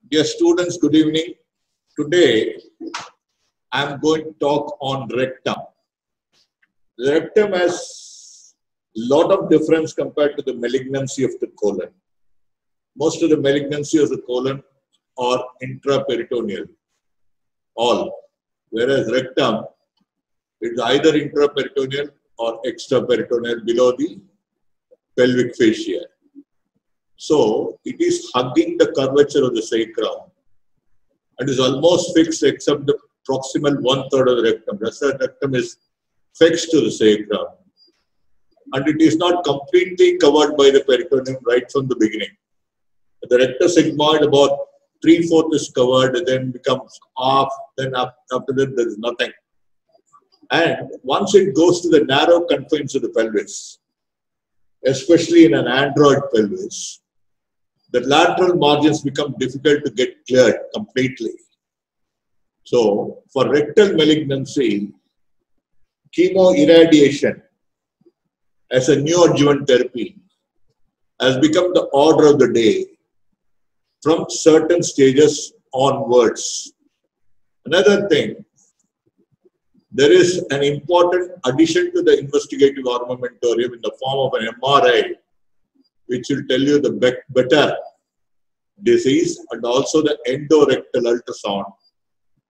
Dear students, good evening. Today, I am going to talk on rectum. The rectum has a lot of difference compared to the malignancy of the colon. Most of the malignancy of the colon are intraperitoneal, all. Whereas rectum is either intraperitoneal or extraperitoneal below the pelvic fascia. So, it is hugging the curvature of the sacrum and is almost fixed except the proximal 1/3 of the rectum. The rest of the rectum is fixed to the sacrum. And it is not completely covered by the peritoneum right from the beginning. The rectosigmoid about 3/4 is covered, then becomes half, then after that there is nothing. And once it goes to the narrow confines of the pelvis, especially in an android pelvis, the lateral margins become difficult to get cleared completely. So, for rectal malignancy, chemoirradiation as a neoadjuvant therapy has become the order of the day from certain stages onwards. Another thing, there is an important addition to the investigative armamentarium in the form of an MRI, which will tell you the better disease, and also the endorectal ultrasound,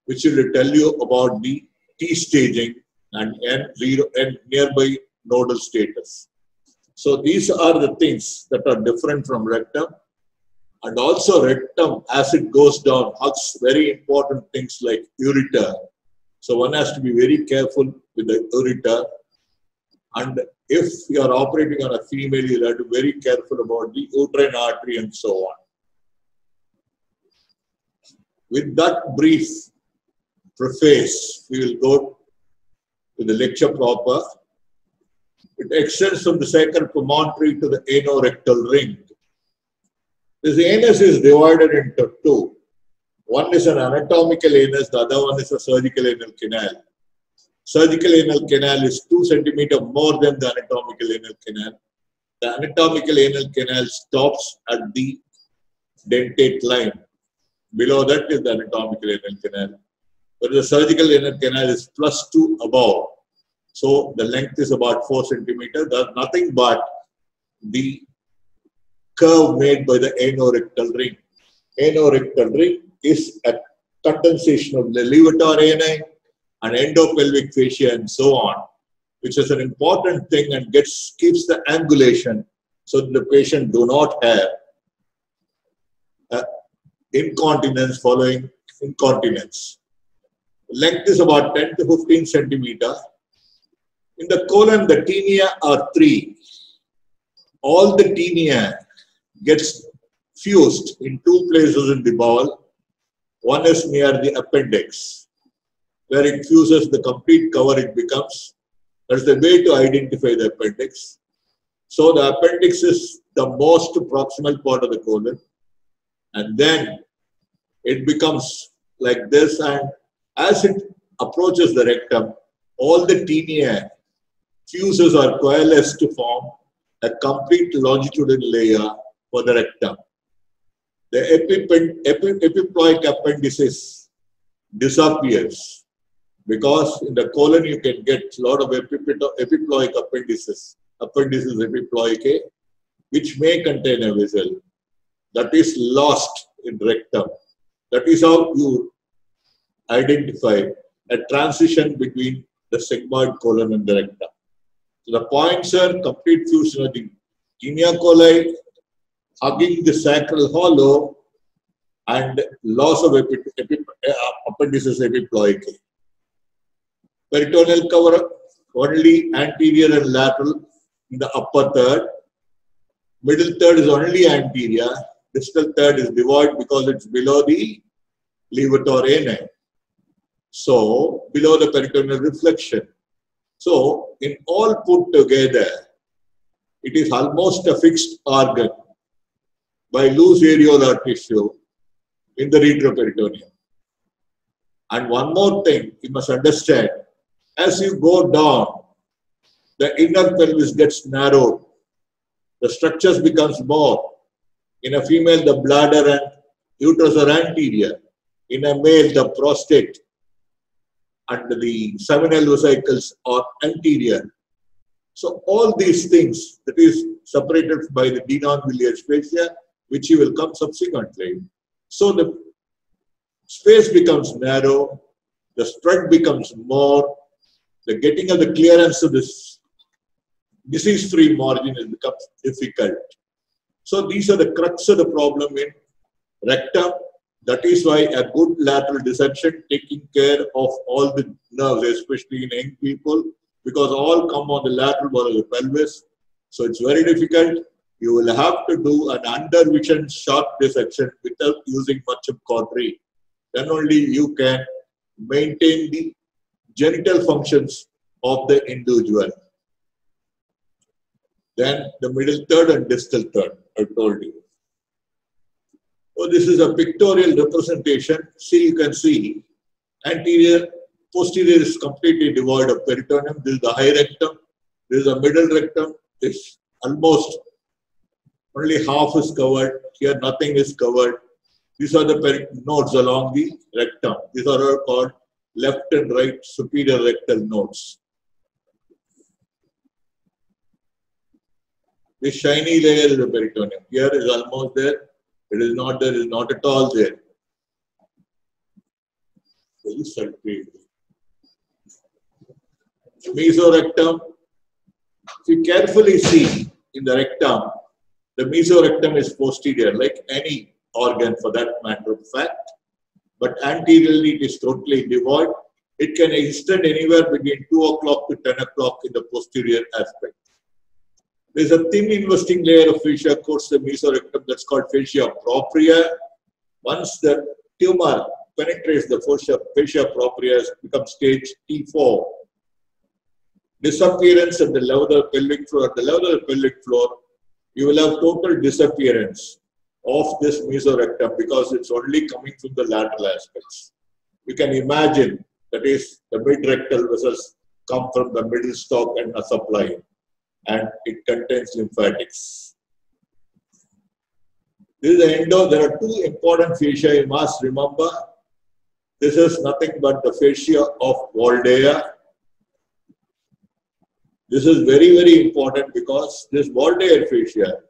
which will tell you about the T staging and N0 and nearby nodal status. So these are the things that are different from rectum. And also rectum, as it goes down, hugs very important things like ureter. So one has to be very careful with the ureter. And if you are operating on a female, you have to be very careful about the uterine artery and so on. With that brief preface, we will go to the lecture proper. It extends from the sacral promontory to the anorectal ring. This anus is divided into two. One is an anatomical anus, the other one is a surgical anal canal. Surgical anal canal is 2 centimeters more than the anatomical anal canal. The anatomical anal canal stops at the dentate line. Below that is the anatomical anal canal. But the surgical anal canal is +2 above. So the length is about 4 centimeters. There's nothing but the curve made by the anorectal ring. Anorectal ring is a condensation of the levator ani and endopelvic fascia and so on, which is an important thing and keeps the angulation so that the patient do not have incontinence following incontinence. Length is about 10 to 15 centimeters. In the colon, the tinea are 3. All the tinea gets fused in 2 places in the bowel. One is near the appendix, where it fuses the complete cover, it becomes. That's the way to identify the appendix. So the appendix is the most proximal part of the colon. And then it becomes like this, and as it approaches the rectum, all the tinea fuses or coalesce to form a complete longitudinal layer for the rectum. The epiploic appendices disappears because in the colon you can get a lot of epiploic appendices epiploicae, which may contain a vessel. That is lost in rectum. That is how you identify a transition between the sigmoid colon and the rectum. So the points are complete fusion of the tinea coli, hugging the sacral hollow, and loss of appendices epiploicae. Peritoneal cover only anterior and lateral in the upper third. Middle third is only anterior. Distal third is devoid because it's below the levator ani. So, below the peritoneal reflection. So, in all put together, it is almost a fixed organ by loose areolar tissue in the retroperitoneum. And one more thing you must understand, as you go down, the inner pelvis gets narrowed. The structures becomes more. In a female, the bladder and uterus are anterior. In a male, the prostate and the seminal vesicles are anterior. So all these things that is separated by the Denon-Villiers fascia, which will come subsequently. So the space becomes narrow, the spread becomes more, the getting of the clearance of this disease-free margin becomes difficult. So these are the crux of the problem in rectum. That is why a good lateral dissection, taking care of all the nerves, especially in young people, because all come on the lateral wall of the pelvis. So it's very difficult. You will have to do an under-vision sharp dissection without using much of cautery. Then only you can maintain the genital functions of the individual. Then the middle third and distal third, I told you. So this is a pictorial representation. See, you can see anterior, posterior is completely devoid of peritoneum. This is the high rectum. This is the middle rectum. This almost only half is covered. Here nothing is covered. These are the nodes along the rectum. These are all called left and right superior rectal nodes. This shiny layer is the peritoneum. Here is almost there. It is not there. It is not at all there. Very sultry. Mesorectum. If you carefully see in the rectum, the mesorectum is posterior, like any organ for that matter of fact. But anteriorly, it is totally devoid. It can extend anywhere between 2 o'clock to 10 o'clock in the posterior aspect. There is a thin investing layer of fascia coats the mesorectum that's called fascia propria. Once the tumor penetrates the fascia propria, it becomes stage T4. Disappearance at the level of the pelvic floor. At the level of the pelvic floor, you will have total disappearance of this mesorectum because it's only coming from the lateral aspects. You can imagine that is the mid-rectal vessels come from the middle stalk and are supplying, and it contains lymphatics. This is the endo. There are two important fascia you must remember. This is nothing but the fascia of Waldeyer. This is very, very important because this Waldeyer fascia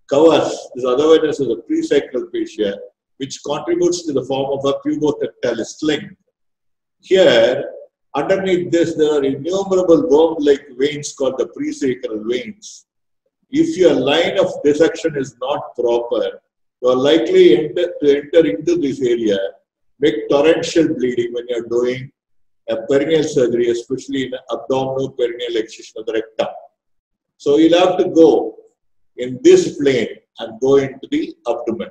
covers, is otherwise as a presacral fascia, which contributes to the form of a pubotactalis sling. Here, underneath this, there are innumerable worm-like veins called the presacral veins. If your line of dissection is not proper, you are likely to enter into this area, make torrential bleeding when you are doing a perineal surgery, especially in abdominal perineal excision of the rectum. So you'll have to go in this plane and go into the abdomen.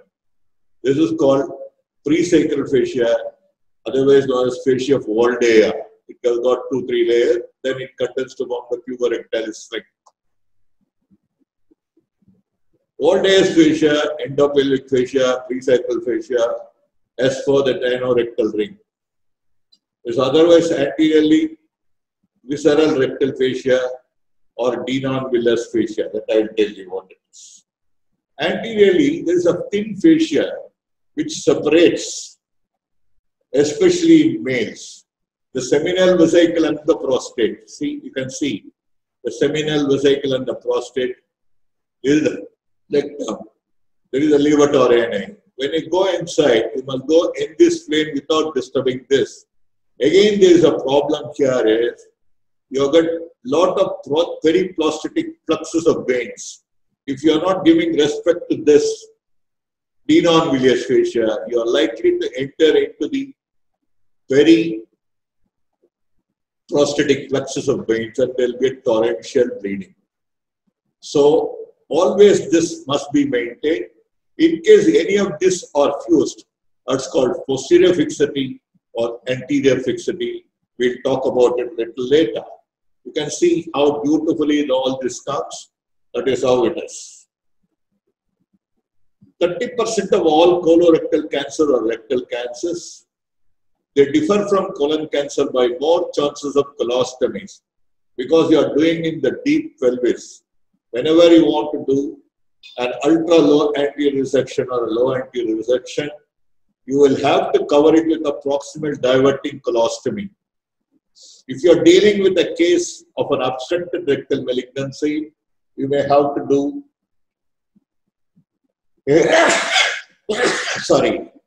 This is called presacral fascia, otherwise known as fascia of Waldeyer. It has got 2-3 layers, then it contains to form the puborectalis sling. Waldeyer's fascia, endopelvic fascia, presacral fascia, as for the tenorectal ring. Is otherwise anteriorly visceral rectal fascia or Denon-Villiers fascia, that I will tell you what it is. Anteriorly, there is a thin fascia which separates, especially in males, the seminal vesicle and the prostate. See, you can see the seminal vesicle and the prostate is the rectum. There is a levator ani. When you go inside, you must go in this plane without disturbing this. Again, there is a problem here is you have got lot of periprostatic fluxes of veins. If you are not giving respect to this Denon-Villiers fascia, you are likely to enter into the periprostatic fluxes of veins and there will be a torrential bleeding. So, always this must be maintained. In case any of this are fused, that's called posterior fixity or anterior fixity. We'll talk about it a little later. You can see how beautifully all this comes. That is how it is. 30% of all colorectal cancer or rectal cancers, they differ from colon cancer by more chances of colostomies because you are doing in the deep pelvis. Whenever you want to do an ultra low anterior resection or a low anterior resection, you will have to cover it with a proximal diverting colostomy. If you are dealing with a case of an obstructed rectal malignancy, you may have to do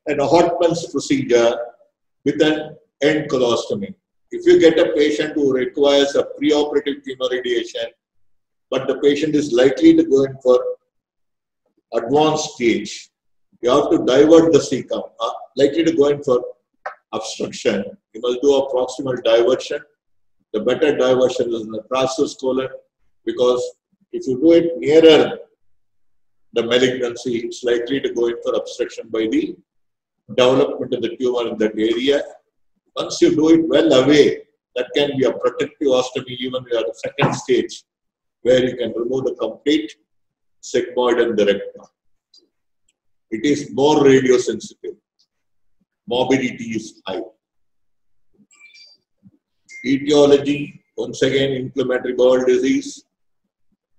an Hartmann's procedure with an end colostomy. If you get a patient who requires a preoperative chemoradiation, but the patient is likely to go in for advanced stage, you have to divert the cecum, likely to go in for obstruction. You must do a proximal diversion. The better diversion is in the transverse colon, because if you do it nearer the malignancy, it's likely to go in for obstruction by the development of the tumor in that area. Once you do it well away, that can be a protective ostomy even at the second stage, where you can remove the complete sigmoid and the rectum. It is more radiosensitive. Morbidity is high. Etiology, once again, inflammatory bowel disease,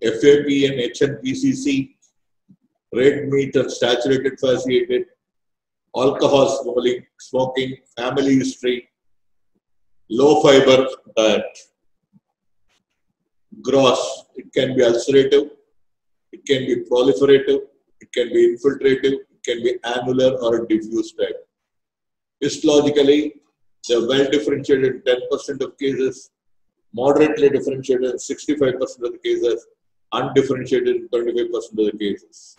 FAP and HNPCC, red meat and saturated fasciated, alcohol smoking, family history, low fiber diet. Gross, it can be ulcerative, it can be proliferative, it can be infiltrative, it can be annular or diffuse type. Histologically, they are well differentiated in 10% of cases, moderately differentiated in 65% of the cases, undifferentiated in 25% of the cases.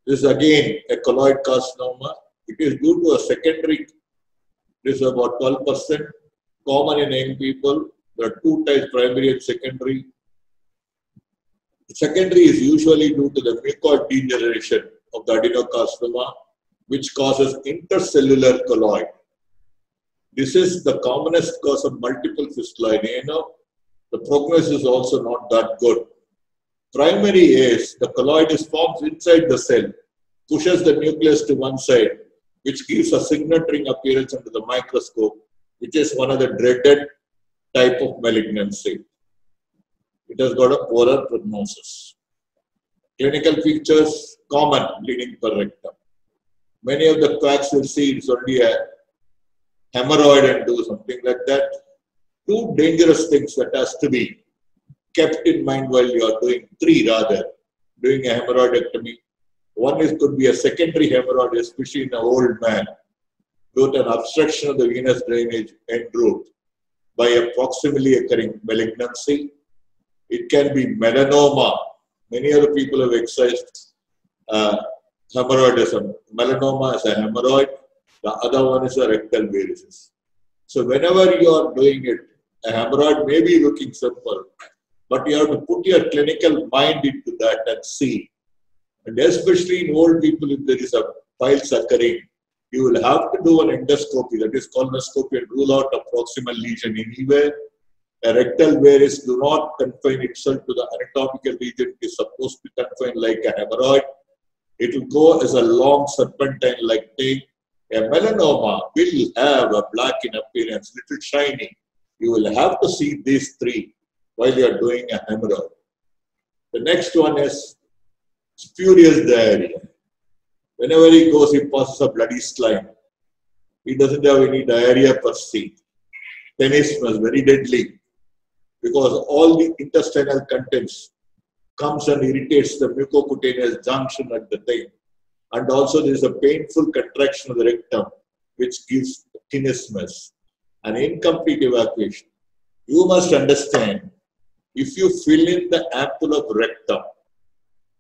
This is again a colloid carcinoma. It is due to a secondary, this is about 12%, common in young people. There are two types, primary and secondary. Secondary is usually due to the mucoid degeneration of the adenocarcinoma, which causes intercellular colloid. This is the commonest cause of multiple fistulae. The prognosis is also not that good. Primary is the colloid is formed inside the cell, pushes the nucleus to one side, which gives a signet ring appearance under the microscope, which is one of the dreaded type of malignancy. It has got a poorer prognosis. Clinical features, common bleeding per rectum. Many of the quacks will see it's only a hemorrhoid and do something like that. Two dangerous things that has to be kept in mind while you are doing doing a hemorrhoidectomy. One is could be a secondary hemorrhoid, especially in an old man, due to an obstruction of the venous drainage en route by a proximally occurring malignancy. It can be melanoma. Many other people have excised hemorrhoidism. Melanoma is a hemorrhoid. The other one is a rectal varices. So whenever you are doing it, a hemorrhoid may be looking simple, but you have to put your clinical mind into that and see. And especially in old people, if there is a piles occurring, you will have to do an endoscopy, that is colonoscopy, and rule out a proximal lesion anywhere. A rectal varus do not confine itself to the anatomical region. It is supposed to be confined like a hemorrhoid. It will go as a long serpentine-like thing. A melanoma will have a black in appearance, little shiny. You will have to see these three while you are doing a hemorrhoid. The next one is spurious diarrhea. Whenever he goes, he passes a bloody slime. He doesn't have any diarrhea per se. Tenesmus, very deadly, because all the intestinal contents comes and irritates the mucocutaneous junction at the thing. And also there is a painful contraction of the rectum, which gives tenesmus, an incomplete evacuation. You must understand, if you fill in the ample of rectum,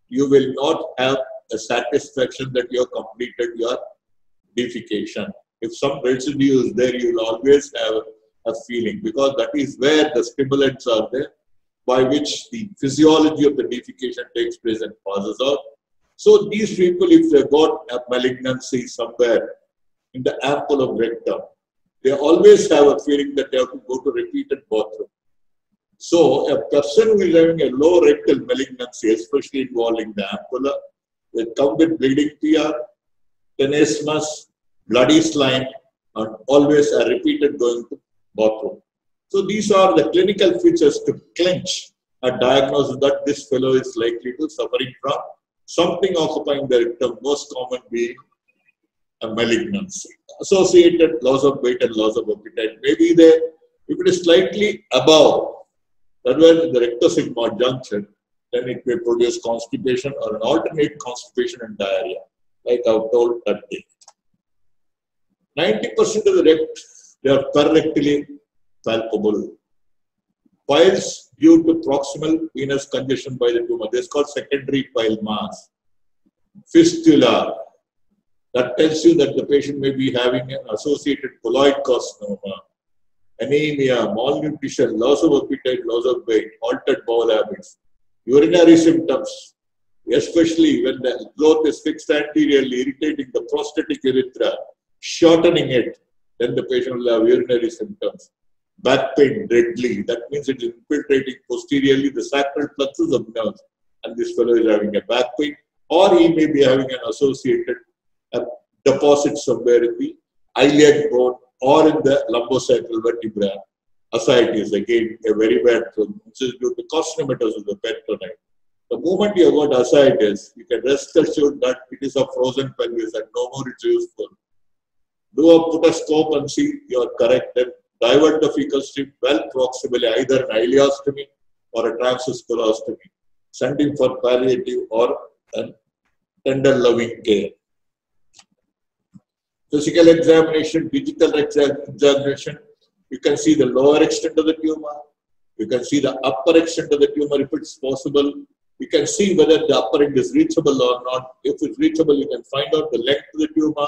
you will not have a satisfaction that you have completed your defecation. If some residue is there, you will always have a feeling, because that is where the stimulants are there, by which the physiology of the defecation takes place and passes out. So these people, if they got a malignancy somewhere in the ample of rectum, they always have a feeling that they have to go to repeated bathroom. So a person who is having a low rectal malignancy, especially involving the ampulla, will come with bleeding PR, tenesmus, bloody slime, and always a repeated going to bathroom. So these are the clinical features to clinch a diagnosis that this fellow is likely to suffering from something occupying the rectum, most common being a malignancy. Associated loss of weight and loss of appetite may be there. If it is slightly above, that was in the rectosigmoid junction, then it may produce constipation or an alternate constipation and diarrhea, like I've told that day. 90% of the rect, they are perrectally palpable. Piles due to proximal venous congestion by the tumor. This is called secondary pile mass. Fistula. That tells you that the patient may be having an associated colloid carcinoma. Anemia, malnutrition, loss of appetite, loss of weight, altered bowel habits. Urinary symptoms, especially when the growth is fixed anteriorly, irritating the prostatic urethra, shortening it, then the patient will have urinary symptoms. Back pain, deadly, that means it is infiltrating posteriorly the sacral plexus of nerves, and this fellow is having a back pain, or he may be having an associated deposit somewhere in the iliac bone or in the lumbosacral vertebra. Ascites, again, a very bad thing, which is due to carcinomatosis of the peritonium. The moment you have got ascites, you can rest assured that it is a frozen pelvis and no more it's useful. Put a scope and see you are correct. Then divert the fecal stream well proximally, either an ileostomy or a transverse colostomy. Send him for palliative or a tender loving care. Physical examination, digital examination. You can see the lower extent of the tumor. You can see the upper extent of the tumor if it's possible. You can see whether the upper end is reachable or not. If it's reachable, you can find out the length of the tumor.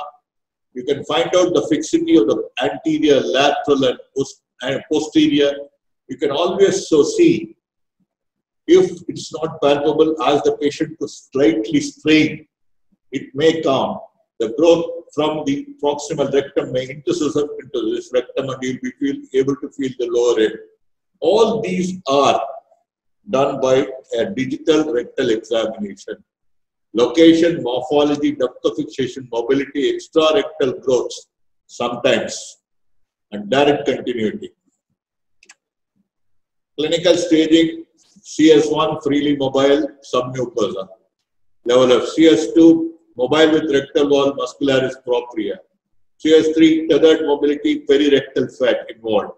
You can find out the fixity of the anterior, lateral, and posterior. You can always see if it's not palpable, ask the patient to slightly strain. It may come. The growth from the proximal rectum may intercessor into this rectum and you'll be able to feel the lower end. All these are done by a digital rectal examination. Location, morphology, depth of fixation, mobility, extra-rectal growths sometimes, and direct continuity. Clinical staging, CS1 freely mobile, submucosa. Level of CS2, mobile with rectal wall, muscularis propria. CS3, tethered mobility, perirectal fat involved.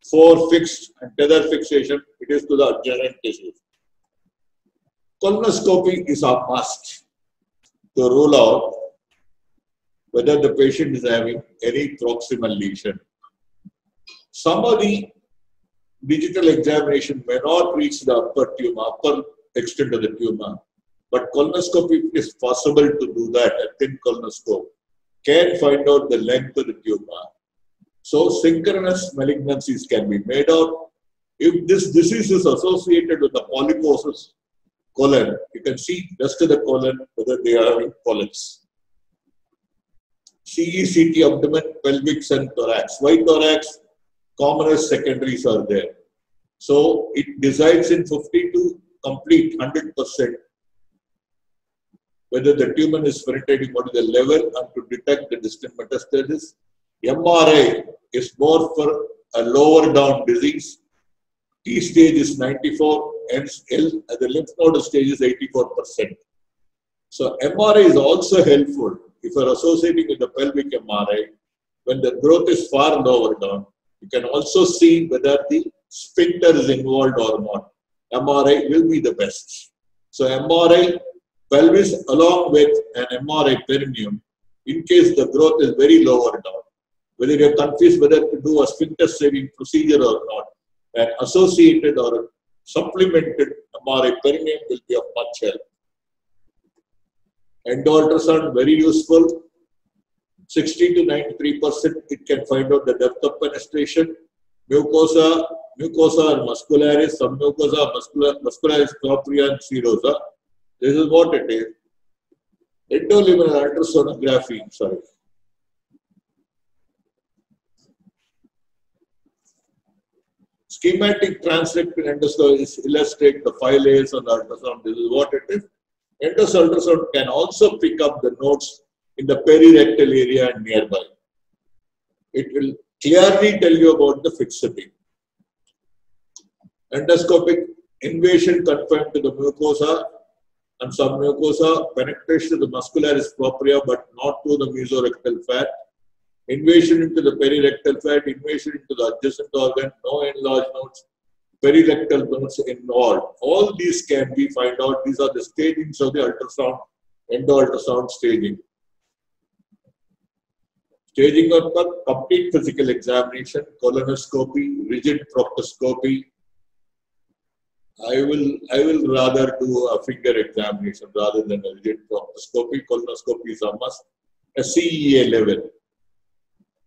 4, fixed and tethered fixation, it is to the adjacent tissues. Colonoscopy is a must to rule out whether the patient is having any proximal lesion. Some of the digital examination may not reach the upper extent of the tumor. But colonoscopy, if it is possible to do that, a thin colonoscope, can find out the length of the tumor. So synchronous malignancies can be made out. If this disease is associated with the polyposis colon, you can see rest of the colon whether they are having polyps. CECT abdomen, pelvic and thorax. Why thorax? Commonest secondaries are there. So it decides in 50 to complete 100% whether the tumor is penetrating, what is the level, and to detect the distant metastasis. MRI is more for a lower down disease. T stage is 94, hence L, the lymph node stage is 84%. So MRI is also helpful if you are associating with the pelvic MRI. When the growth is far lower down, you can also see whether the sphincter is involved or not. MRI will be the best. So MRI pelvis along with an MRI perineum, in case the growth is very lower down. Whether you are confused whether to do a sphincter saving procedure or not, an associated or supplemented MRI perineum will be of much help. Endoultrasound, very useful. 60 to 93%, it can find out the depth of penetration. Mucosa or muscularis, submucosa, muscularis propria and serosa. This is what it is. Endoluminal ultrasonography, Schematic transrectal endoscopy illustrate the 5 layers on the ultrasound. This is what it is. Endoscopic ultrasound can also pick up the nodes in the perirectal area and nearby. It will clearly tell you about the fixity. Endoscopic invasion confined to the mucosa and submucosa, penetration of the muscularis propria but not to the mesorectal fat, invasion into the perirectal fat, invasion into the adjacent organ, no enlarged nodes, perirectal nodes involved. All these can be found out. These are the stagings of the ultrasound, endo-ultrasound staging. Staging of the complete physical examination, colonoscopy, rigid proctoscopy. I will rather do a finger examination rather than a rigid proctoscopy. Colonoscopy is a must. A CEA level.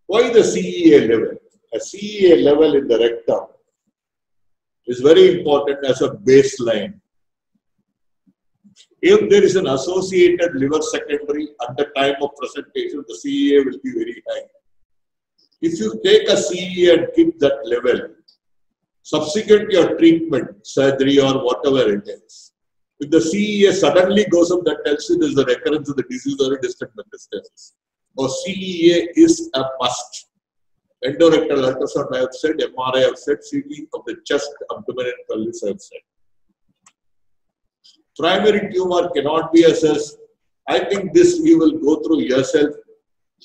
Why the CEA level? A CEA level in the rectum is very important as a baseline. If there is an associated liver secondary at the time of presentation, the CEA will be very high. If you take a CEA and keep that level, subsequent to your treatment, surgery or whatever it is, if the CEA suddenly goes up, that tells you there is a recurrence of the disease or a distant metastasis. Or CEA is a must. Endorectal ultrasound I have said, MRI I have said, CT of the chest, abdomen and pelvis I have said. Primary tumor cannot be assessed. I think this you will go through yourself.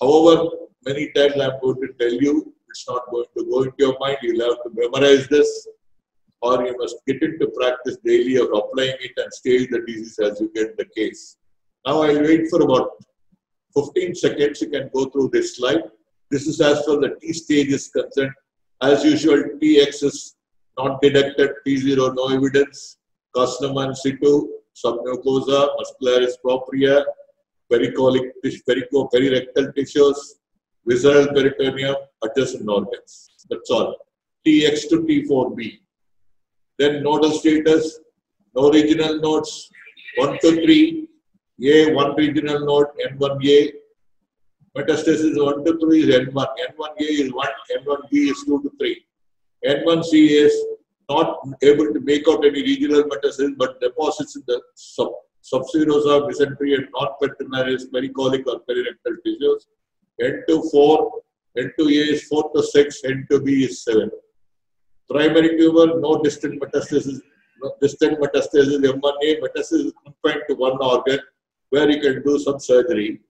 However, many times I am going to tell you, it's not going to go into your mind. You will have to memorize this, or you must get into practice daily of applying it and stage the disease as you get the case. Now I will wait for about 15 seconds. You can go through this slide. This is as far as the T stage is concerned. As usual, Tx is not detected, T0 no evidence, carcinoma in situ, submucosa, muscularis propria, pericolic, perirectal tissues, visceral peritoneum, adjacent organs. That's all. Tx to T4b. Then nodal status, no regional nodes, 1 to 3, A, 1 regional node, N1A. Metastasis 1 to 3 is N1. N1A is 1, N1B is 2 to 3. N1C is not able to make out any regional metastasis, but deposits in the subserosa, mesentery, and non-peritoneous, pericolic or perirectal tissues. N2-4, N2A is 4 to 6, N2B is 7. Primary tumor, no distant metastasis. No distant metastasis, M1A metastasis is confined to one organ where you can do some surgery.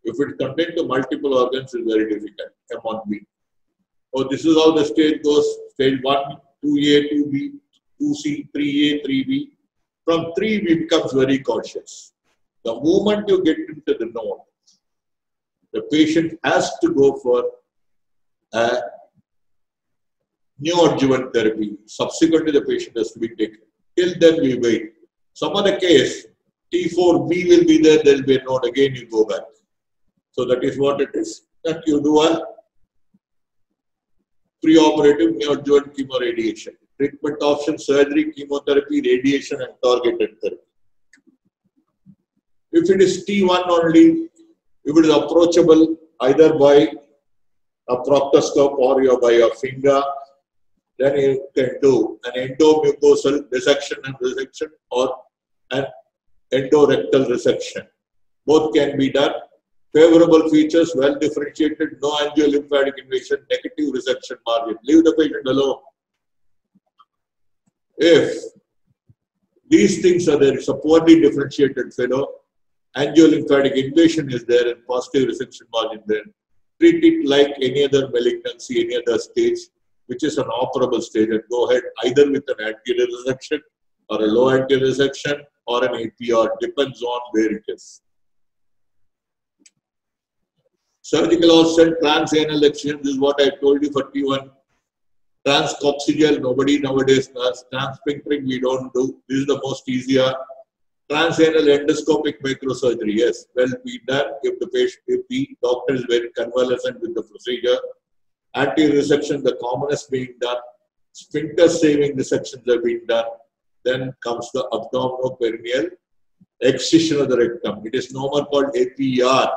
If it contains to multiple organs, it's very difficult. M1B. So this is how the stage goes. Stage 1, 2A, 2B, 2C, 3A, 3B. From 3, we becomes very cautious. The moment you get into the node, the patient has to go for a neoadjuvant therapy. Subsequently, the patient has to be taken. Till then, we wait. Some other case, T4B will be there, there will be a node. Again, you go back. So that is what it is. That you do a preoperative neoadjuvant chemoradiation. Treatment option, surgery, chemotherapy, radiation, and targeted therapy. If it is T1 only, if it is approachable either by a proctoscope or by a finger, then you can do an endomucosal dissection and resection or an endorectal resection. Both can be done. Favorable features, well differentiated, no angiolymphatic invasion, negative resection margin. Leave the patient alone. If these things are there, it's a poorly differentiated fellow, angiolymphatic invasion is there and positive resection margin there. Treat it like any other malignancy, any other stage, which is an operable stage, and go ahead either with an anterior resection or a low anterior resection or an APR, depends on where it is. Surgical offset, transanal excision, this is what I told you for T1. Transcoccygeal, nobody nowadays does. Transphinctering, we don't do. This is the most easier. Transanal endoscopic microsurgery, yes, well be done if the patient, if the doctor is very convalescent with the procedure. Anterior resection, the commonest being done. Sphincter saving dissections are being done. Then comes the abdominoperineal excision of the rectum. It is no more called APR.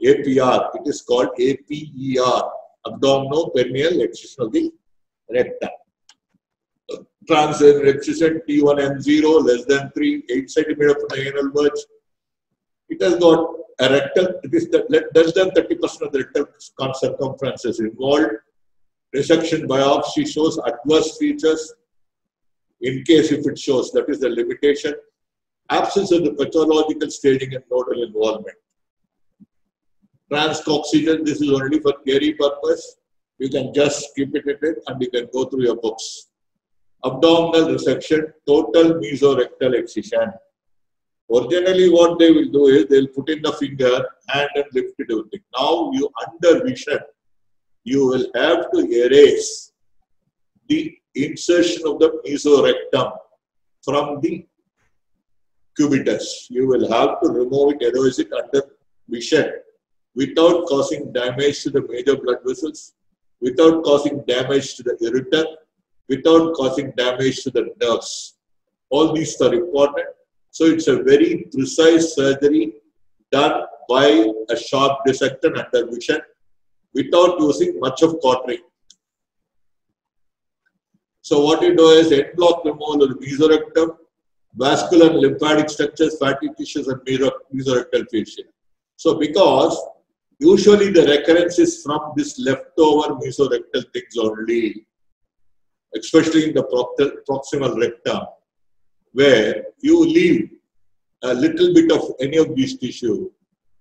APR, it is called APER, abdominoperineal excision of the rectum. Transanal excision, T1M0, less than 3, 8 centimeter from the anal verge. It has got a rectal, it is less than 30% of the rectal circumference is involved. Resection biopsy shows adverse features. In case if it shows, that is the limitation. Absence of the pathological staging and nodal involvement. Transcoccygeal, this is only for theory purpose. You can just skip it and you can go through your books. Abdominal resection, total mesorectal excision. Originally what they will do is they will put in the finger, hand and lift it everything. Now you under vision, you will have to erase the insertion of the mesorectum from the cubitus. You will have to remove it, erase it under vision without causing damage to the major blood vessels, without causing damage to the ureter, without causing damage to the nerves. All these are important. So it's a very precise surgery done by a sharp dissector under vision without using much of cautery. So what you do is end block removal of the mesorectum, vascular and lymphatic structures, fatty tissues and mesorectal fascia. So because usually the recurrence is from this leftover mesorectal things only, especially in the proximal rectum, where you leave a little bit of any of these tissue,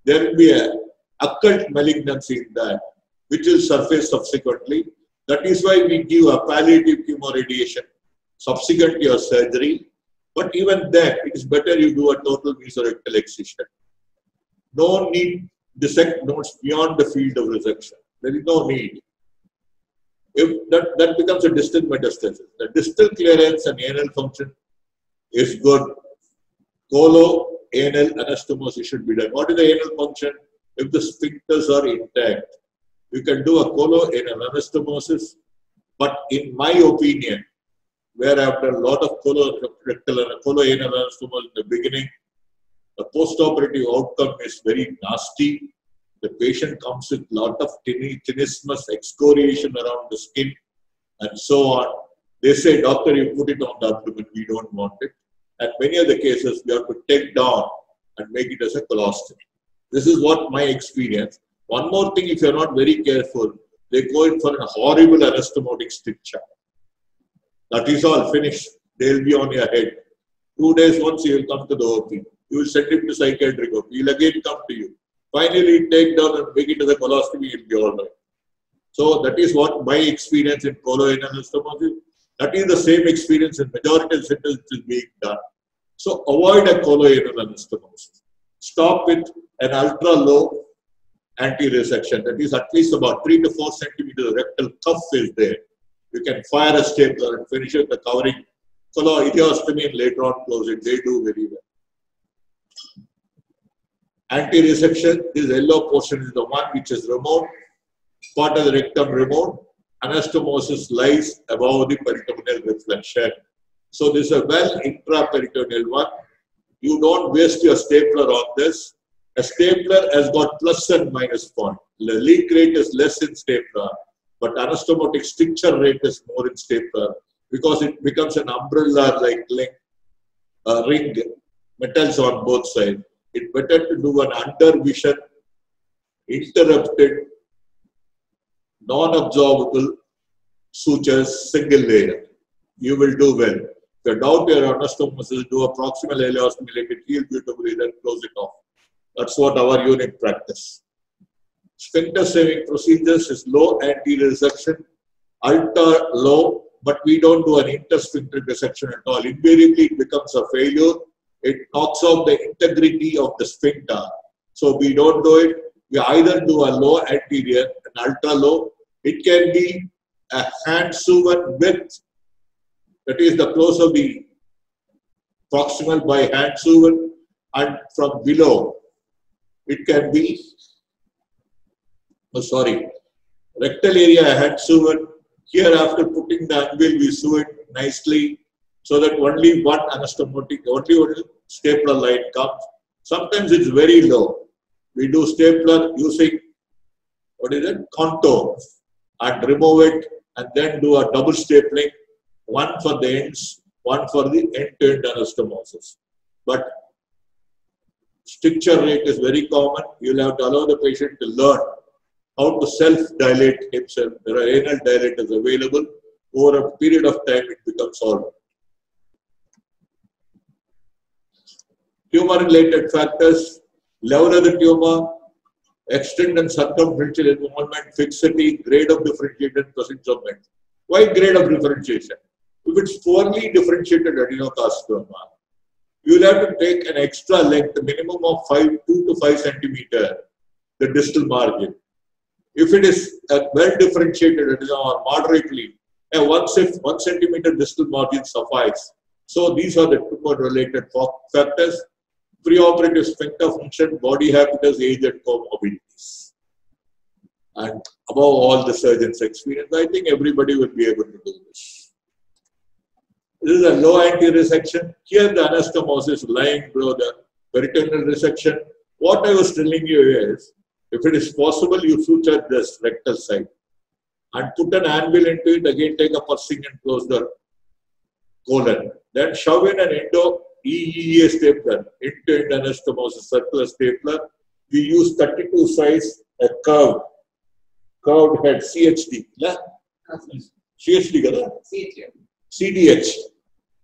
there will be an occult malignancy in that, which will surface subsequently. That is why we give a palliative chemoradiation subsequent to your surgery. But even then, it is better you do a total mesorectal excision. No need dissect nodes beyond the field of resection. There is no need. If that becomes a distal metastasis. The distal clearance and anal function is good. Colo-anal anastomosis should be done. What is the anal function? If the sphincters are intact, you can do a colo-anal anastomosis. But in my opinion, where I've done a lot of colorectal and colo-anal anastomosis in the beginning, the post-operative outcome is very nasty. The patient comes with a lot of tenesmus, excoriation around the skin, and so on. They say, doctor, you put it on the abdomen, we don't want it. And many of the cases, we have to take down and make it as a colostomy. This is what my experience. One more thing, if you're not very careful, they go in for a horrible anastomotic stricture. That is all finished. They'll be on your head. 2 days once you will come to the OP. You will send him to psychiatric OP. He will again come to you. Finally, take down and make it as a colostomy, it will be all right. So that is what my experience in colo-anal anastomosis. That is the same experience in majority of centers which is being done. So avoid a colo-anal anastomosis. Stop with an ultra-low anti-resection. That is at least about 3 to 4 centimeters rectal cuff is there. You can fire a stapler and finish it the covering. Ileostomy and later on close it. They do very well. Anti-resection, this yellow portion is the one which is removed. Part of the rectum removed. Anastomosis lies above the peritoneal reflection. So this is a well intraperitoneal one. You don't waste your stapler on this. A stapler has got plus and minus point. The leak rate is less in stapler, but anastomotic stricture rate is more in stapler because it becomes an umbrella-like ring, metals on both sides. It's better to do an under-vision, interrupted, non-absorbable sutures, single layer. You will do well. If you doubt your anastomosis, do a proximal ileostomy, let it heal beautifully, then close it off. That's what our unit practice. Sphincter saving procedures is low anti-resection, ultra low, but we don't do an intersphincter dissection at all. Invariably, it becomes a failure. It knocks out the integrity of the sphincter. So we don't do it. We either do a low anterior, an ultra low. It can be a hand sewn with, that is the close of the proximal by hand sewn, and from below it can be, rectal area hand sewn. Here after putting the anvil we sew it nicely so that only one anastomotic, only stapler line comes. Sometimes it's very low. We do stapler using, contour, and remove it and then do a double stapling, one for the ends, one for the end-to-end anastomosis. But stricture rate is very common. You'll have to allow the patient to learn how to self-dilate himself. There are anal dilators available. Over a period of time, it becomes all right. Tumor-related factors, level of the tumor, extent and circumferential involvement, fixity, grade of differentiation, presence of net. Why grade of differentiation? If it's poorly differentiated adenocarcinoma, you will have to take an extra length, a minimum of 2 to 5 centimeter, the distal margin. If it is a well differentiated adenoma or moderately, a 1 centimeter distal margin suffice. So these are the tumor-related factors: preoperative sphincter function, body habitus, age, and comorbidities. And above all, the surgeon's experience. I think everybody will be able to do this. This is a low anterior section. Here the anastomosis is lying below the peritoneal resection. What I was telling you is, if it is possible, you suture this rectal side and put an anvil into it. Again, take a pursing and close the colon. Then shove in an EEA stapler, end-to-end anastomosis circular stapler. We use 32 size, a curved head, CHD. CHD, kada? CDH,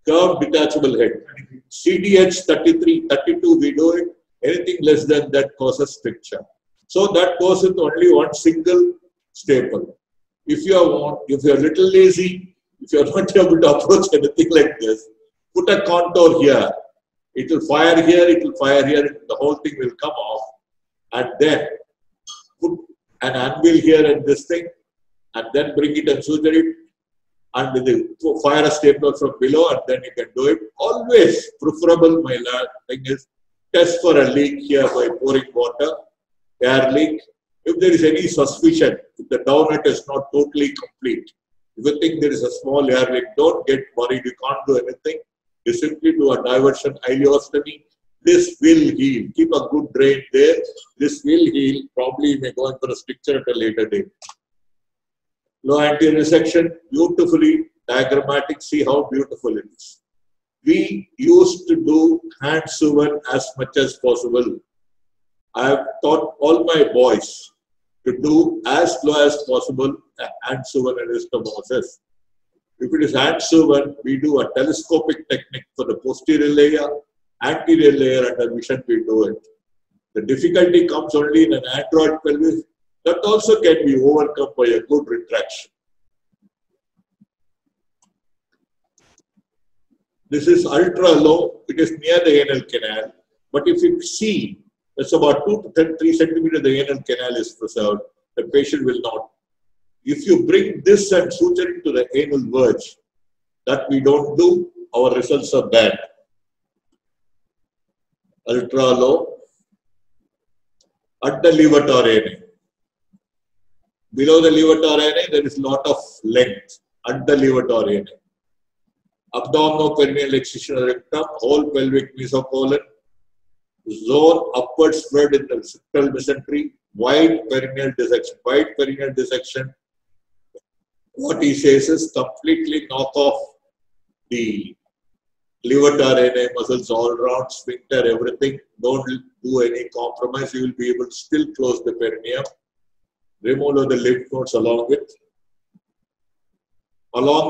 curved detachable head. CDH 33, 32 we do it. Anything less than that causes stricture. So that goes with only one single staple. If you are a little lazy, if you are not able to approach anything like this, put a contour here. It will fire here, it will fire here, the whole thing will come off. And then put an anvil here and this thing, and then bring it and suture it. And fire a stapler from below, and then you can do it. Always preferable, my thing is, test for a leak here by pouring water, air leak. If there is any suspicion, if the doughnut is not totally complete, if you think there is a small air leak, don't get worried, you can't do anything. You simply do a diversion ileostomy. This will heal. Keep a good drain there. This will heal. Probably you may go in for a stricture at a later date. Low anterior section, beautifully diagrammatic. See how beautiful it is. We used to do hand sewn as much as possible. I have taught all my boys to do as low as possible a hand sewn anastomosis. If it is hand sewn, we do a telescopic technique for the posterior layer, anterior layer, and the vision we do it. The difficulty comes only in an android pelvis. That also can be overcome by a good retraction. This is ultra low. It is near the anal canal. But if you see, it's about 2 to 3 centimeters the anal canal is preserved. The patient will not. If you bring this and suture it to the anal verge, that we don't do, our results are bad. Ultra low. At the levator ana. Below the levator ana, there is lot of length. At the levator ana. Abdominoperineal excisional rectum, whole pelvic mesocolon, zone upward spread in the septal mesentery, wide perineal dissection. Wide perineal dissection. What he says is completely knock off the levator ana muscles all around, sphincter, everything. Don't do any compromise. You will be able to still close the perineum. Remove the lymph nodes along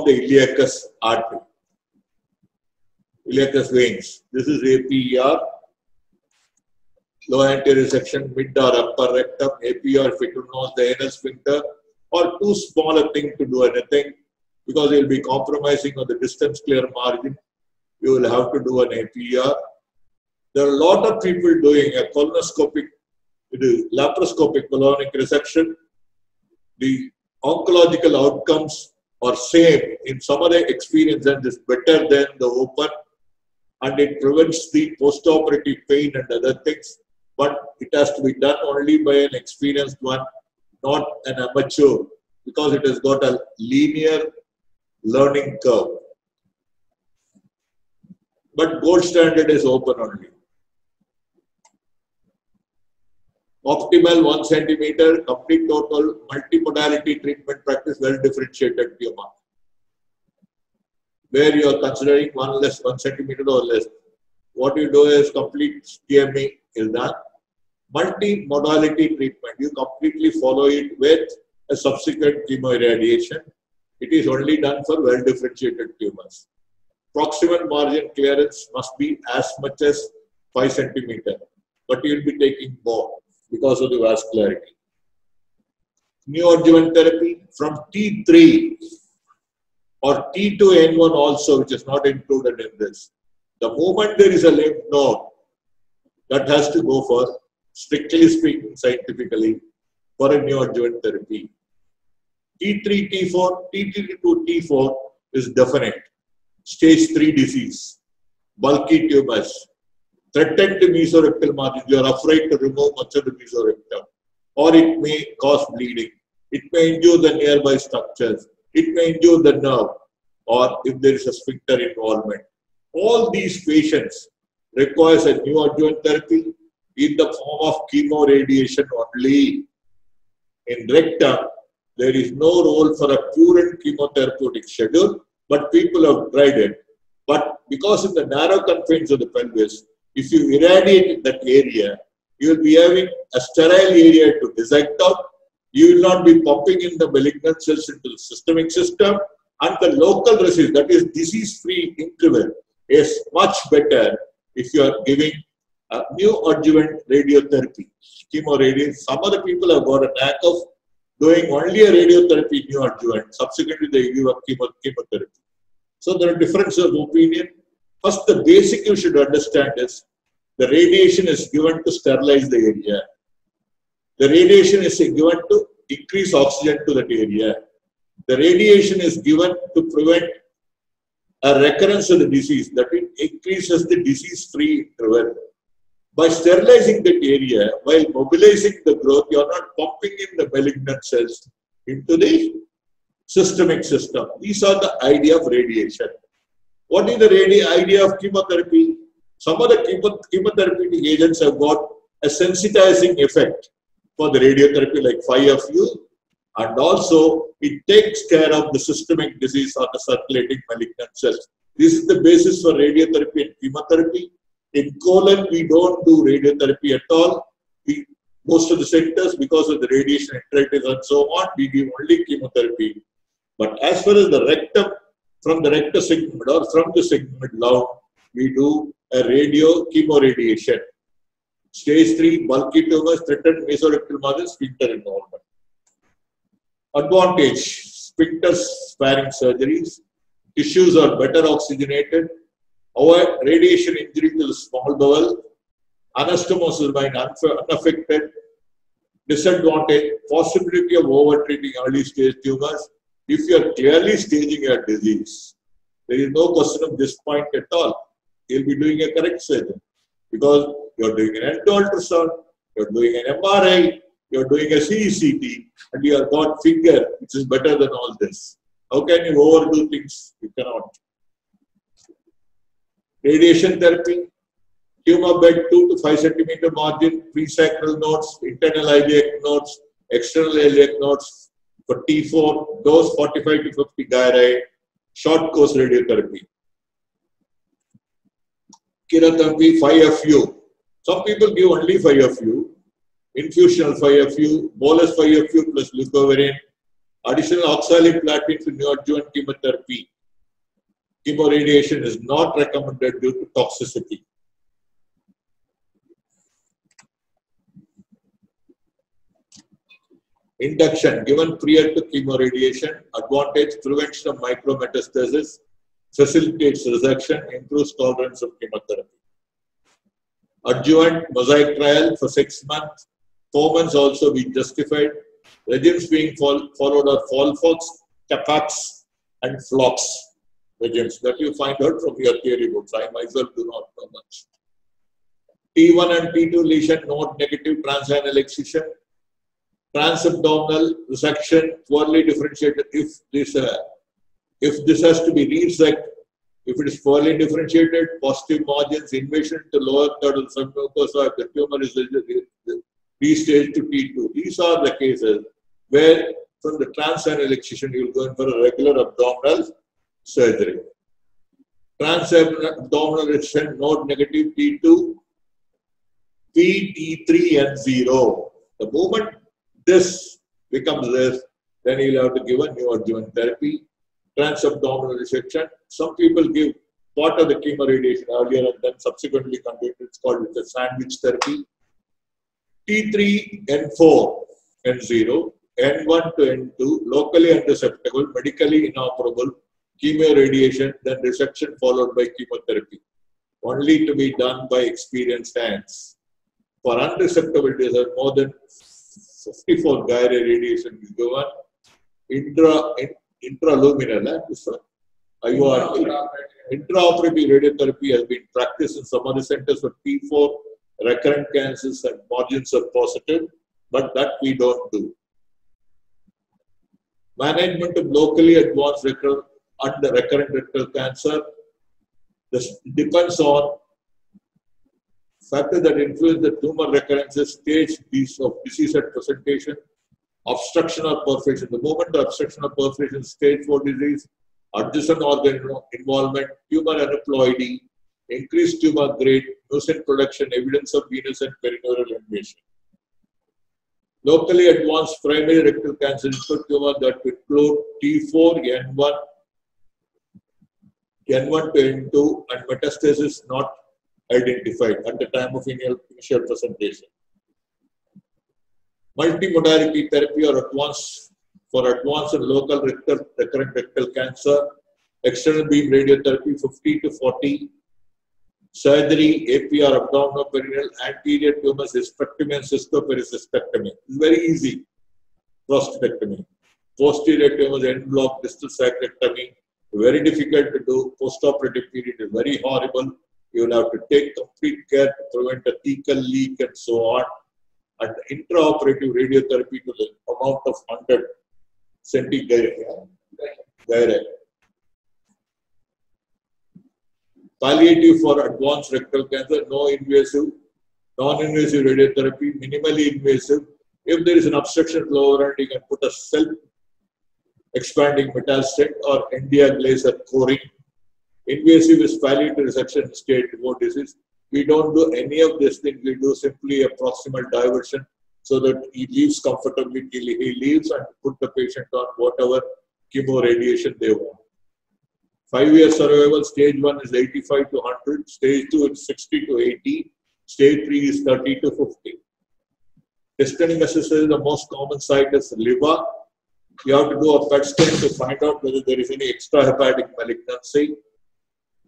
the iliacus artery. Iliacus veins. This is APER. Low anterior section, mid or upper rectum, APER, if it knows the anal sphincter, or too small a thing to do anything, because you will be compromising on the distance clear margin. You will have to do an APER. There are a lot of people doing a colonoscopic, laparoscopic colonic resection. The oncological outcomes are same in some of the experience, and is better than the open, and it prevents the postoperative pain and other things. But it has to be done only by an experienced one, not an amateur, because it has got a linear learning curve. But gold standard is open only. Optimal 1 centimeter, complete total, multimodality treatment practice, well differentiated tumor. Where you are considering 1 centimeter or less. What you do is complete TME is done. Multimodality treatment, you completely follow it with a subsequent chemoirradiation. It is only done for well differentiated tumors. Proximal margin clearance must be as much as 5 centimeter, but you will be taking more because of the vascularity. Neoadjuvant therapy from T3 or T2N1 also, which is not included in this. The moment there is a lymph node, that has to go for, strictly speaking, scientifically, for a neoadjuvant therapy. T3, T4, T3 to T4 is definite. Stage 3 disease, bulky tumors, threatened mesorectal margin. You are afraid to remove much of the mesorectum, or it may cause bleeding. It may injure the nearby structures. It may injure the nerve, or if there is a sphincter involvement. All these patients requires a neoadjuvant therapy in the form of chemoradiation only. In rectum, there is no role for a pure chemotherapeutic schedule, but people have tried it. But because in the narrow confines of the pelvis, if you irradiate that area, you will be having a sterile area to dissect out. You will not be pumping in the malignant cells into the systemic system, and the local resist, that is disease-free interval, is much better if you are giving a neoadjuvant radiotherapy, chemoradiation. Some other people have got a knack of doing only a radiotherapy neoadjuvant. Subsequently, they give a chemotherapy. So there are differences of opinion. First, the basic you should understand is the radiation is given to sterilize the area. The radiation is given to increase oxygen to that area. The radiation is given to prevent a recurrence of the disease, that it increases the disease-free interval. By sterilizing that area, while mobilizing the growth, you are not pumping in the malignant cells into the systemic system. These are the idea of radiation. What is the idea of chemotherapy? Some of the chemotherapeutic agents have got a sensitizing effect for the radiotherapy, like 5FU, and also it takes care of the systemic disease or the circulating malignant cells. This is the basis for radiotherapy and chemotherapy. In colon, we don't do radiotherapy at all. Most of the centers, because of the radiation enteritis and so on, we give only chemotherapy. But as far as the rectum, from the rectal segment or from the segment down, we do a chemoradiation. Stage 3, bulky tumors, threatened mesorectal margin, sphincter involvement. Advantage, sphincter sparing surgeries, tissues are better oxygenated, avoid radiation injury to the small bowel, anastomosis remain unaffected. Disadvantage, possibility of over-treating early stage tumors. If you are clearly staging your disease, there is no question of this point at all. You will be doing a correct surgery because you are doing an endo-ultrasound, you are doing an MRI, you are doing a CECT, and you have got finger, which is better than all this. How can you overdo things? You cannot. Radiation therapy, tumor bed 2 to 5 centimeter margin, presacral nodes, internal iliac nodes, external iliac nodes. For T4, dose 45 to 50 gyri, short course radiotherapy. Chemotherapy 5FU. Some people give only 5FU, infusional 5FU, bolus 5FU plus leucovorin, additional oxaliplatin to neoadjuvant chemotherapy. Chemoradiation is not recommended due to toxicity. Induction given prior to chemoradiation, advantage, prevention of micrometastasis, facilitates resection, improves tolerance of chemotherapy. Adjuvant mosaic trial for 6 months, 4 months also be justified. Regimes being followed are FOLFOX, CAPAX, and FLOX regimes that you find out from your theory books. I myself do not know much. T1 and T2 lesion, node negative transanal excision. Transabdominal resection, poorly differentiated. If this has to be resected, if it is poorly differentiated, positive margins, invasion to lower third of the submucosa, if the tumor is restaged to T2. These are the cases where from the transanal excision you will go in for a regular abdominal surgery. Transabdominal excision, node negative T2, P, T3 and 0. The moment this becomes this, then you'll have to give a neoadjuvant therapy. Transabdominal resection. Some people give part of the chemoradiation earlier and then subsequently conducted. It's called the sandwich therapy. T3, N4, N0, N1 to N2, locally unresectable, medically inoperable, chemoradiation, then resection followed by chemotherapy. Only to be done by experienced hands. For unresectable disease, more than 54 gyre radiation is given. Intraluminal, intraoperative radiotherapy has been practiced in some other centers for T4 recurrent cancers and margins are positive, but that we don't do. Management of locally advanced recurrent rectal cancer. This depends on factors that influence the tumor recurrences, stage of disease at presentation, obstruction or perforation. The moment of obstruction or perforation, stage 4 disease, adjacent organ involvement, tumor aneuploidy, increased tumor grade, mucin production, evidence of venous and perineural invasion. Locally advanced primary rectal cancer include tumor that include T4, N1 to N2, and metastasis not identified at the time of initial presentation. Multimodality therapy or advanced and local recurrent rectal cancer, external beam radiotherapy 50 to 40, surgery, APR, abdominal perineal, anterior tumors, hysterectomy and cystopericystectomy. It's very easy. Prostatectomy. Posterior tumors, end block, distal sacrectomy. Very difficult to do. Postoperative period is very horrible. You will have to take complete care to prevent a thecal leak and so on. And intraoperative radiotherapy to the amount of 100 centigrade. Palliative for advanced rectal cancer, no invasive, non-invasive radiotherapy, minimally invasive. If there is an obstruction below and you can put a self-expanding metalstate or India laser coring. Invasive is palliative resection stage 4 disease. We don't do any of these things. We do simply a proximal diversion so that he leaves comfortably till he leaves and put the patient on whatever chemoradiation they want. 5-year survival, stage 1 is 85 to 100, stage 2 is 60 to 80, stage 3 is 30 to 50. Testing necessary, the most common site is liver. You have to do a PET scan to find out whether there is any extrahepatic malignancy.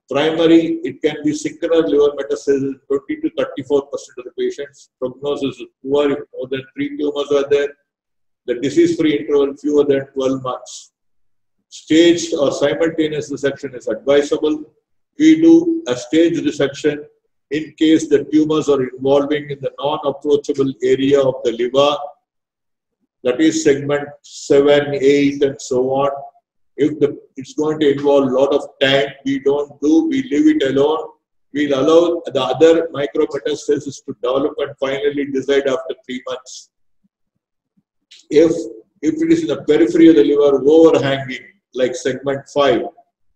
Primary, it can be synchronous liver metastasis, 20 to 34% of the patients. Prognosis is poor if more than 3 tumors are there. The disease-free interval fewer than 12 months. Staged or simultaneous resection is advisable. We do a staged resection in case the tumors are involving in the non-approachable area of the liver, that is segment 7, 8 and so on. If it's going to involve a lot of time, we don't do, we leave it alone. We'll allow the other micrometastasis to develop and finally decide after 3 months. If it is in the periphery of the liver overhanging, like segment 5,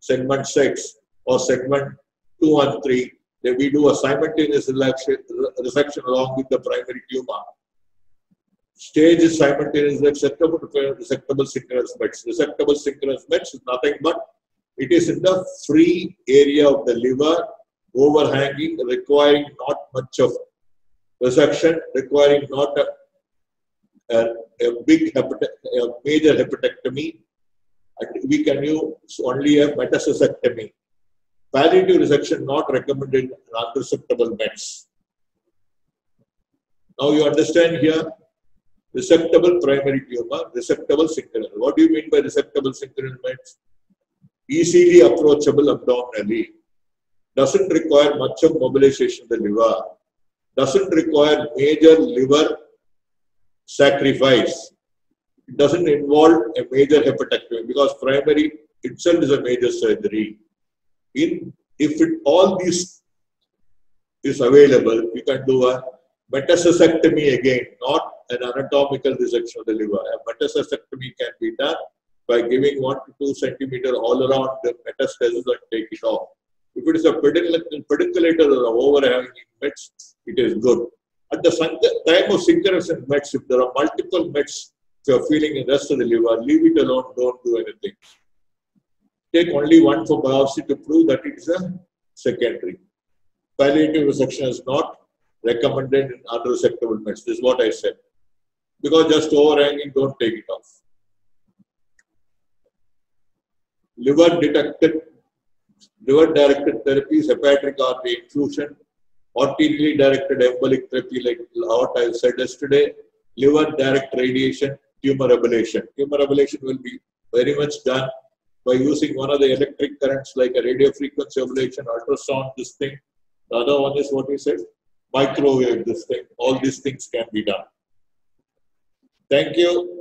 segment 6, or segment 2 and 3, then we do a simultaneous resection along with the primary tumor. Stage is simultaneous resectable synchronous METs. Resectable synchronous METs is nothing but it is in the free area of the liver, overhanging, requiring not much of resection, requiring not a major hepatectomy. We can use only a metastacectomy. Palliative resection not recommended in unresectable METs. Now you understand here, resectable primary tumor, resectable synchronous. What do you mean by resectable synchronous METs? Easily approachable abdominally. Doesn't require much of mobilization of the liver. Doesn't require major liver sacrifice. It doesn't involve a major hepatectomy because primary itself is a major surgery. If all this is available, we can do a metastacectomy again, not an anatomical resection of the liver. A metastacectomy can be done by giving 1 to 2 centimeters all around the metastasis and take it off. If it is a pediculated or overhanging METs, it is good. At the time of synchronous METs, if there are multiple METs, if you are feeling the rest of the liver, leave it alone, don't do anything. take only one for biopsy to prove that it is a secondary. Palliative resection is not recommended in unresectable meds. This is what I said. Because just overhanging, don't take it off. Liver-directed therapies, hepatic artery infusion, arterially directed embolic therapy, like what I said yesterday, liver direct radiation, tumor ablation. Tumor ablation will be very much done by using one of the electric currents like a radio frequency ablation, ultrasound, this thing. The other one is what we said, microwave, this thing. All these things can be done. Thank you.